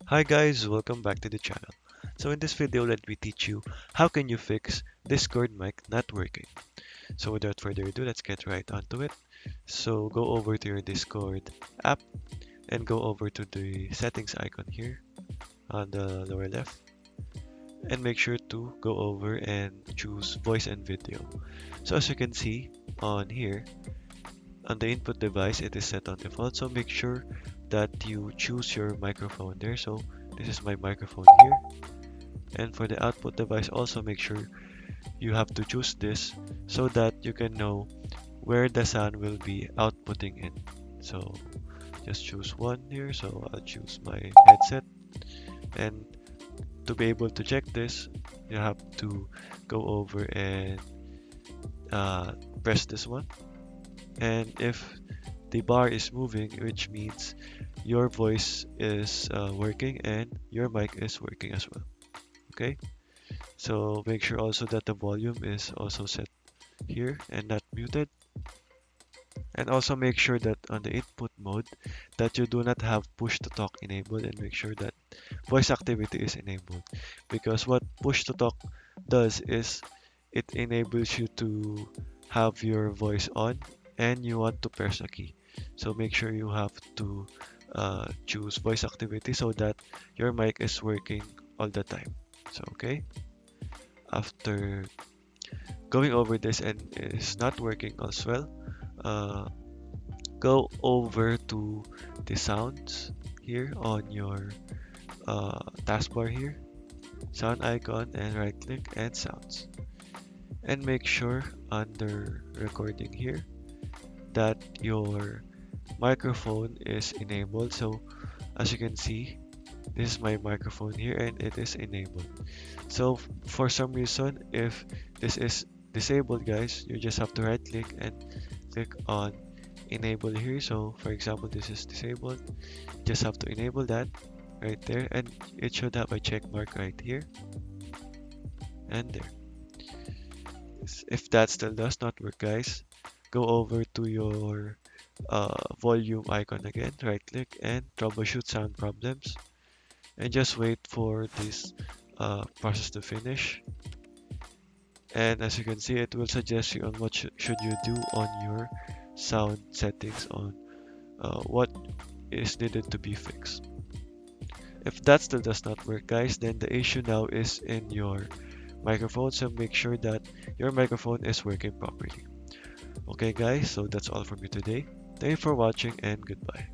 Hi guys, welcome back to the channel. So in this video, let me teach you how can you fix Discord mic not working. So without further ado, let's get right onto it. So go over to your Discord app and go over to the settings icon here on the lower left and make sure to go over and choose voice and video. So as you can see on here, on the input device, it is set on default. So make sure that you choose your microphone there. So this is my microphone here. And for the output device, also make sure you have to choose this so that you can know where the sound will be outputting in. So just choose one here. So I'll choose my headset. And to be able to check this, you have to go over and uh, press this one. And if the bar is moving, which means your voice is working and your mic is working as well. Okay, so make sure also that the volume is also set here and not muted, and also make sure that on the input mode that you do not have push to talk enabled, and make sure that voice activity is enabled, because what push to talk does is it enables you to have your voice on and you want to press a key. So make sure you have to choose voice activity so that your mic is working all the time. So okay, after going over this and it's not working as well, uh, go over to the sounds here on your taskbar here, sound icon, and right click and sounds, and make sure under recording here that your microphone is enabled. So as you can see, this is my microphone here and it is enabled. So for some reason, if this is disabled, guys, you just have to right click and click on enable here. So for example, this is disabled, just have to enable that right there, and it should have a check mark right here and there. If that still does not work, guys, go over to your volume icon again, right click and troubleshoot sound problems, and just wait for this process to finish. And as you can see, it will suggest you on what should you do on your sound settings, on what is needed to be fixed. If that still does not work, guys, then the issue now is in your microphone, so make sure that your microphone is working properly. Okay guys, so that's all from me today. Thank you for watching and goodbye.